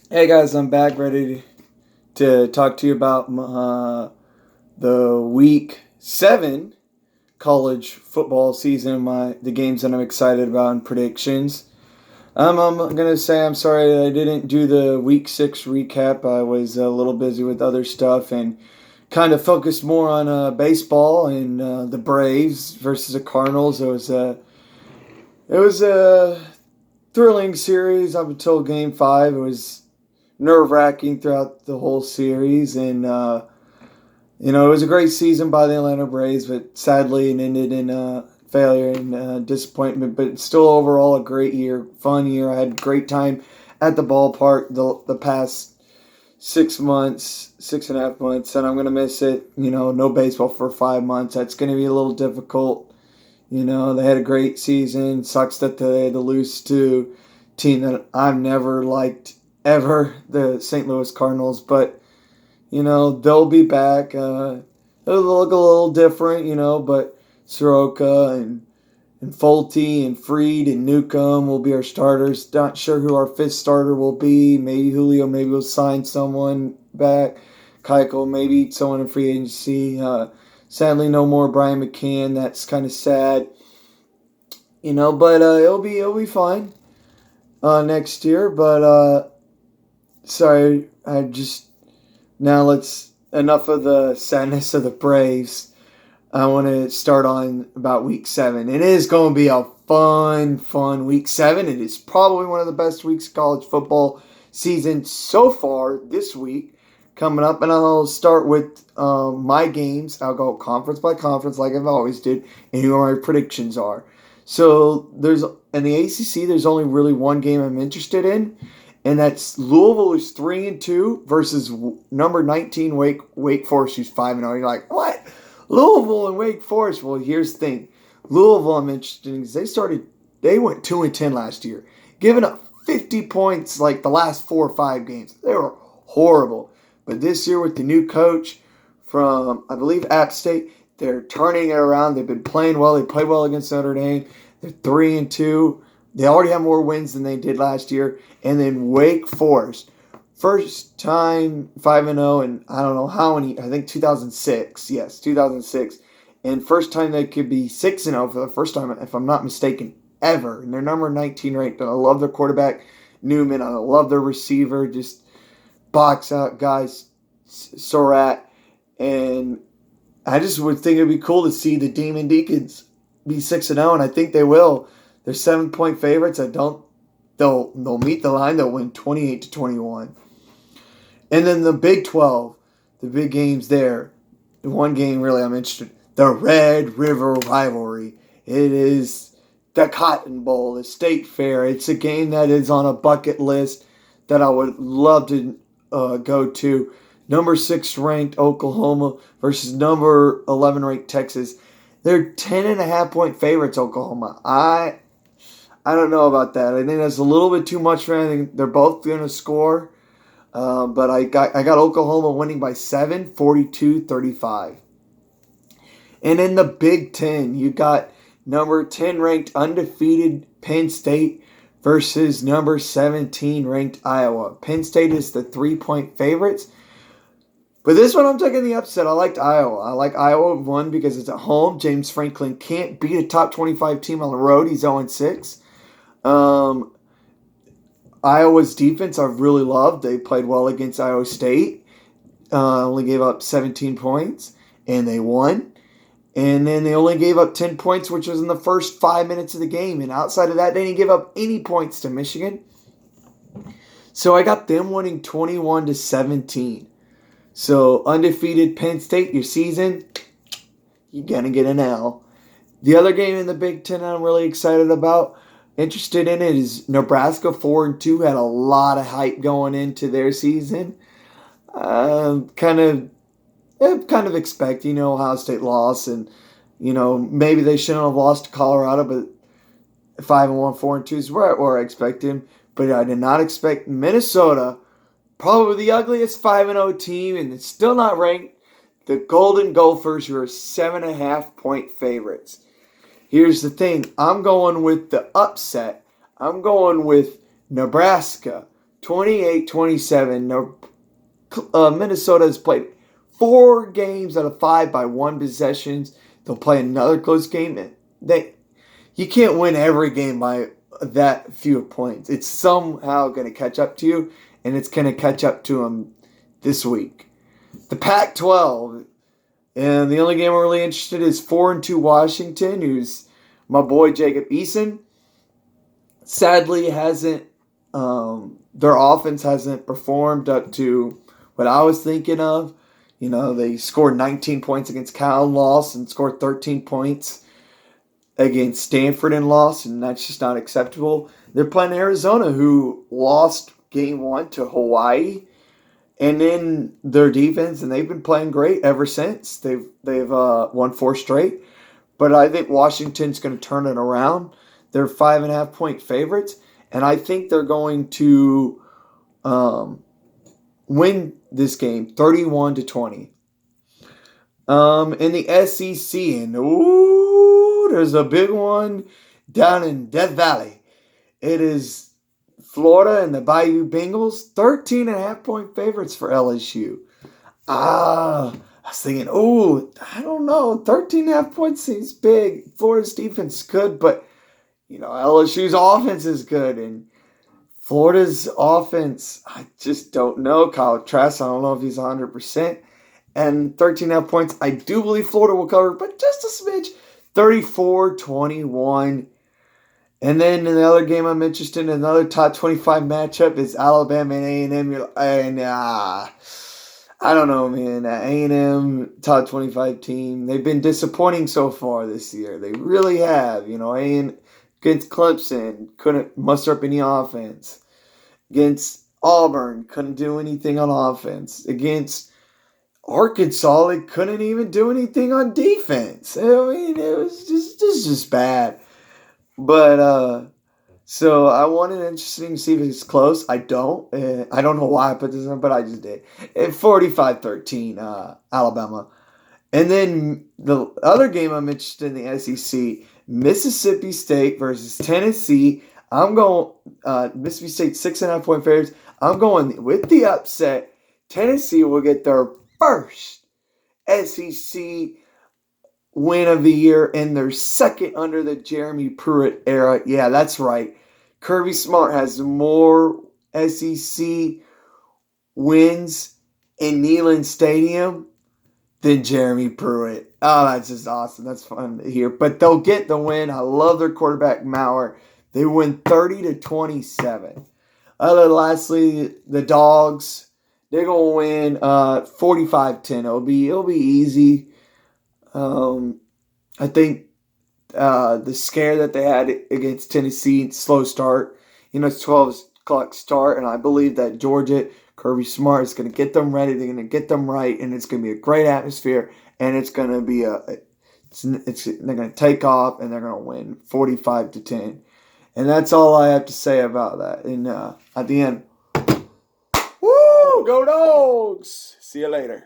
Hey guys, I'm back ready to talk to you about the week 7 college football season, the games that I'm excited about and predictions. I'm gonna say I'm sorry that I didn't do the week 6 recap. I was a little busy with other stuff and kind of focused more on baseball and the Braves versus the Cardinals. It was a thrilling series up until Game 5. It was nerve wracking throughout the whole series. And, it was a great season by the Atlanta Braves, but sadly it ended in failure and disappointment. But still, overall, a great year, fun year. I had a great time at the ballpark the past 6 months, 6.5 months, and I'm going to miss it. No baseball for 5 months. That's going to be a little difficult. They had a great season. Sucks that they had to lose to a team that I've never liked ever, the St. Louis Cardinals. But they'll be back. It'll look a little different, but Soroka and Fulte and Freed and Newcomb will be our starters. Not sure who our fifth starter will be. Maybe Julio. Maybe we'll sign someone back. Keuchel, maybe someone in free agency. Sadly, no more Brian McCann. That's kind of sad, But it'll be fine next year. But sorry, I just now let's enough of the sadness of the Braves. I want to start on about week 7. It is going to be a fun week 7. It is probably one of the best weeks of college football season so far this week coming up. And I'll start with my games. I'll go conference by conference like I've always did and who my predictions are. So there's in the ACC, there's only really one game I'm interested in, and that's Louisville is 3-2 versus number 19 Wake Forest who's 5-0. You're like, what? Louisville and Wake Forest. Well, here's the thing. Louisville, I'm interested in because they went 2-10 last year, giving up 50 points like the last 4 or 5 games. They were horrible. But this year with the new coach from, I believe, App State, they're turning it around. They've been playing well. They played well against Notre Dame. They're 3-2. They already have more wins than they did last year. And then Wake Forest, first time 5-0, and I don't know how many. I think 2006. Yes, 2006, and first time they could be 6-0 for the first time, if I'm not mistaken, ever. And they're number 19 ranked. And I love their quarterback Newman. I love their receiver. Just box out guys, Surratt, and I just would think it'd be cool to see the Demon Deacons be 6-0, and I think they will. They're 7-point favorites. I don't. They'll meet the line. They'll win 28-21. And then the Big 12, the big games there. The one game really I'm interested. The Red River rivalry. It is the Cotton Bowl, the State Fair. It's a game that is on a bucket list that I would love to go to. Number 6 ranked Oklahoma versus number 11 ranked Texas. They're 10.5 point favorites, Oklahoma. I don't know about that. I think that's a little bit too much for anything. They're both going to score. But I got Oklahoma winning by 7, 42-35. And in the Big Ten, you got number 10 ranked undefeated Penn State versus number 17 ranked Iowa. Penn State is the 3-point favorites. But this one I'm taking the upset. I liked Iowa. I like Iowa 1 because it's at home. James Franklin can't beat a top 25 team on the road. He's 0-6. Iowa's defense I've really loved. They played well against Iowa State. Only gave up 17 points, and they won. And then they only gave up 10 points, which was in the first 5 minutes of the game. And outside of that, they didn't give up any points to Michigan. So I got them winning 21-17. So undefeated Penn State, your season, you're going to get an L. The other game in the Big Ten I'm really excited about, interested in it, is Nebraska 4-2. Had a lot of hype going into their season. Kind of expect, Ohio State loss, and maybe they shouldn't have lost to Colorado, but 5-1, 4-2 is where I expect him. But I did not expect Minnesota, probably the ugliest 5-0 team, and it's still not ranked. The Golden Gophers, who are 7.5 point favorites. Here's the thing. I'm going with the upset. I'm going with Nebraska 28-27. Minnesota has played 4 games out of 5 by 1 possessions. They'll play another close game. You can't win every game by that few points. It's somehow going to catch up to you, and it's going to catch up to them this week. The Pac-12, and the only game we're really interested in is 4-2 Washington, who's my boy Jacob Eason. Sadly, their offense hasn't performed up to what I was thinking of. They scored 19 points against Cal and lost, and scored 13 points against Stanford and lost, and that's just not acceptable. They're playing Arizona, who lost game 1 to Hawaii, and then their defense, and they've been playing great ever since. They've won 4 straight, but I think Washington's going to turn it around. They're 5.5-point favorites, and I think they're going to win this game 31-20. In the SEC, and there's a big one down in Death Valley. It is Florida and the Bayou Bengals, 13.5-point favorites for LSU. I was thinking, I don't know, 13.5 points seems big. Florida's defense is good, but LSU's offense is good, and Florida's offense, I just don't know. Kyle Trask, I don't know if he's 100%. And 13.5 points, I do believe Florida will cover, but just a smidge. 34-21. And then in the other game I'm interested in, another top 25 matchup is Alabama and A&M. And I don't know, man. A&M top 25 team. They've been disappointing so far this year. They really have. A&M against Clemson, couldn't muster up any offense. Against Auburn, couldn't do anything on offense. Against Arkansas, they couldn't even do anything on defense. It was just bad. But, so I wanted it interesting to see if it's close. I don't. I don't know why I put this in, but I just did. 45-13, Alabama. And then the other game I'm interested in the SEC, Mississippi State versus Tennessee. I'm going Mississippi State 6.5-point favorites. I'm going with the upset. Tennessee will get their first SEC win of the year and their second under the Jeremy Pruitt era. Yeah, that's right. Kirby Smart has more SEC wins in Neyland Stadium than Jeremy Pruitt. Oh, that's just awesome. That's fun to hear. But they'll get the win. I love their quarterback, Maurer. They win 30-27. Lastly, the Dogs. They're gonna win 45-10. It'll be easy. I think the scare that they had against Tennessee, slow start. It's 12 o'clock start, and I believe that Georgia, Kirby Smart is going to get them ready. They're going to get them right, and it's going to be a great atmosphere. And it's going to be they're going to take off, and they're going to win 45-10. And that's all I have to say about that. And at the end, woo, go Dogs! See you later.